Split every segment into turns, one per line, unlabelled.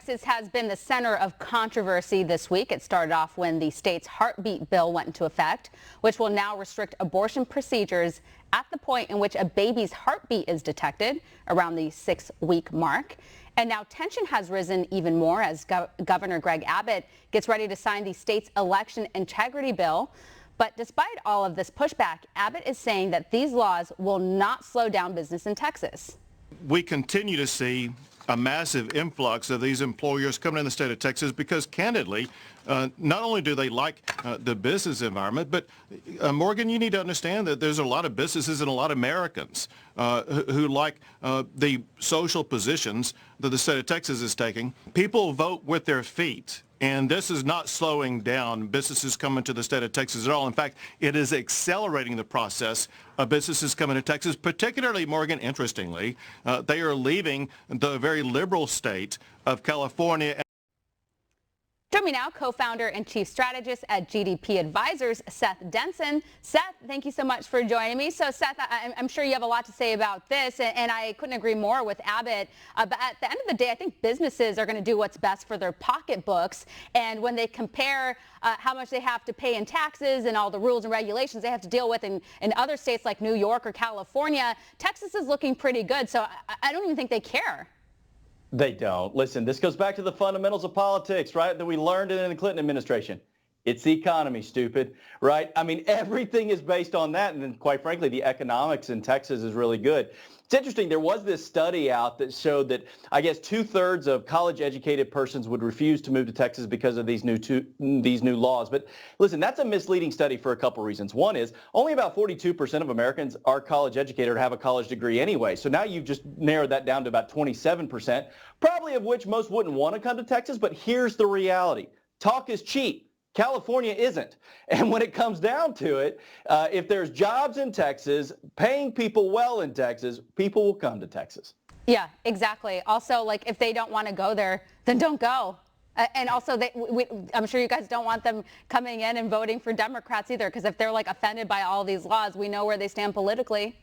Texas has been the center of controversy this week. It started off when the state's heartbeat bill went into effect, which will now restrict abortion procedures at the point in which a baby's heartbeat is detected, around the 6-week mark. And now tension has risen even more as Governor Greg Abbott gets ready to sign the state's election integrity bill. But despite all of this pushback, Abbott is saying that these laws will not slow down business in Texas.
We continue to see a massive influx of these employers coming in the state of Texas because, candidly, not only do they like the business environment, but Morgan, you need to understand that there's a lot of businesses and a lot of Americans who like the social positions that the state of Texas is taking. People vote with their feet. And this is not slowing down businesses coming to the state of Texas at all. In fact, it is accelerating the process of businesses coming to Texas, particularly, Morgan, interestingly, they are leaving the very liberal state of California.
Join me now, co-founder and chief strategist at GDP Advisors, Seth Denson. Seth, thank you so much for joining me. So, Seth, I'm sure you have a lot to say about this, and I couldn't agree more with Abbott. But at the end of the day, I think businesses are going to do what's best for their pocketbooks. And when they compare how much they have to pay in taxes and all the rules and regulations they have to deal with in other states like New York or California, Texas is looking pretty good. So I don't even think they care.
They don't. Listen, this goes back to the fundamentals of politics, right, that we learned in the Clinton administration. It's the economy, stupid, right? I mean, everything is based on that. And then, quite frankly, the economics in Texas is really good. It's interesting. There was this study out that showed that, I guess, 2/3 of college-educated persons would refuse to move to Texas because of these new laws. But listen, that's a misleading study for a couple reasons. One is only about 42% of Americans are college-educated or have a college degree anyway. So now you've just narrowed that down to about 27%, probably of which most wouldn't want to come to Texas. But here's the reality. Talk is cheap. California isn't. And when it comes down to it, if there's jobs in Texas, paying people well in Texas, people will come to Texas.
Yeah, exactly. Also, like, if they don't want to go there, then don't go. And also, I'm sure you guys don't want them coming in and voting for Democrats either, because if they're like offended by all these laws, we know where they stand politically.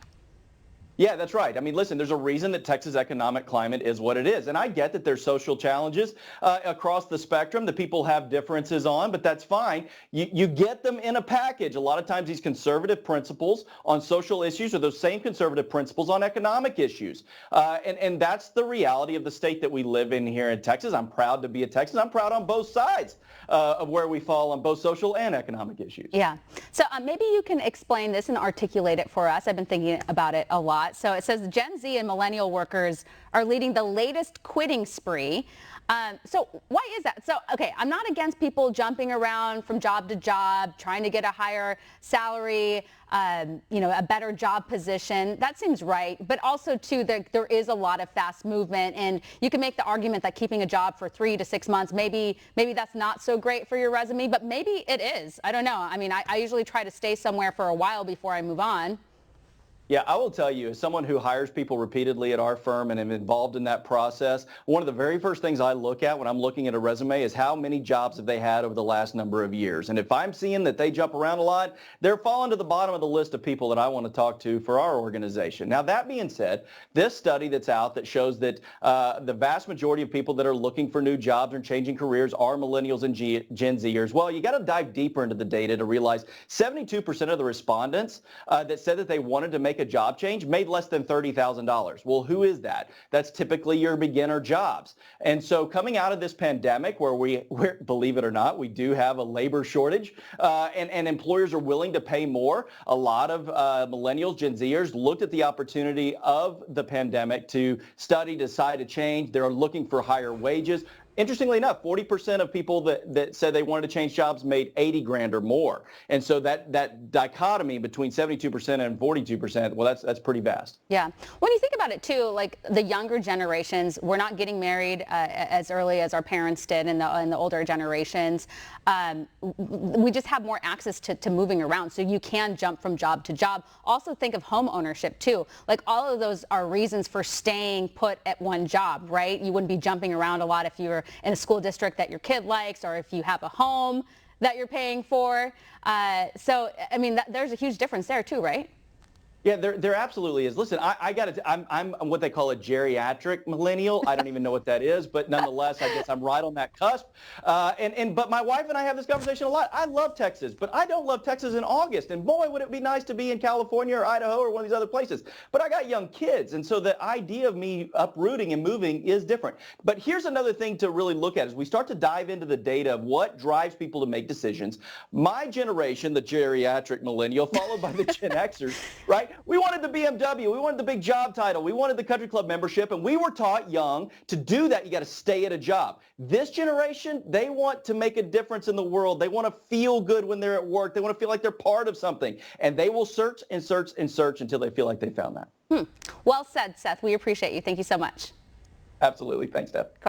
Yeah, that's right. I mean, listen, there's a reason that Texas economic climate is what it is. And I get that there's social challenges across the spectrum that people have differences on, but that's fine. You get them in a package. A lot of times these conservative principles on social issues are those same conservative principles on economic issues. And that's the reality of the state that we live in here in Texas. I'm proud to be a Texan. I'm proud on both sides of where we fall on both social and economic issues.
Yeah. So maybe you can explain this and articulate it for us. I've been thinking about it a lot. So it says Gen Z and millennial workers are leading the latest quitting spree. So why is that? So, okay, I'm not against people jumping around from job to job, trying to get a higher salary, a better job position. That seems right. But also, too, there is a lot of fast movement. And you can make the argument that keeping a job for 3 to 6 months, maybe that's not so great for your resume, but maybe it is. I don't know. I mean, I usually try to stay somewhere for a while before I move on.
Yeah, I will tell you, as someone who hires people repeatedly at our firm and am involved in that process, one of the very first things I look at when I'm looking at a resume is how many jobs have they had over the last number of years. And if I'm seeing that they jump around a lot, they're falling to the bottom of the list of people that I want to talk to for our organization. Now, that being said, this study that's out that shows that the vast majority of people that are looking for new jobs or changing careers are millennials and Gen Zers. Well, you got to dive deeper into the data to realize 72% of the respondents that said that they wanted to make a job change made less than $30,000. Well, who is that? That's typically your beginner jobs. And so coming out of this pandemic where believe it or not, we do have a labor shortage and employers are willing to pay more, a lot of millennials, Gen Zers looked at the opportunity of the pandemic to study, decide to change. They're looking for higher wages. Interestingly enough, 40% of people that said they wanted to change jobs made 80 grand or more. And so that dichotomy between 72% and 42%, well, that's pretty vast.
Yeah. When you think about it, too, like the younger generations, we're not getting married as early as our parents did in the older generations. We just have more access to moving around, so you can jump from job to job. Also think of home ownership, too. Like all of those are reasons for staying put at one job, right? You wouldn't be jumping around a lot if you were in a school district that your kid likes or if you have a home that you're paying for. So, I mean, there's a huge difference there too, right?
Yeah, there absolutely is. Listen, I got to. I'm what they call a geriatric millennial. I don't even know what that is, but nonetheless, I guess I'm right on that cusp. But my wife and I have this conversation a lot. I love Texas, but I don't love Texas in August. And boy, would it be nice to be in California or Idaho or one of these other places. But I got young kids, and so the idea of me uprooting and moving is different. But here's another thing to really look at as we start to dive into the data of what drives people to make decisions. My generation, the geriatric millennial, followed by the Gen Xers, right? We wanted the BMW, we wanted the big job title, we wanted the country club membership, and we were taught young to do that, you got to stay at a job. This generation, they want to make a difference in the world. They want to feel good when they're at work. They want to feel like they're part of something. And they will search and search and search until they feel like they found that.
Well said, Seth. We appreciate you. Thank you so much.
Absolutely. Thanks, Steph.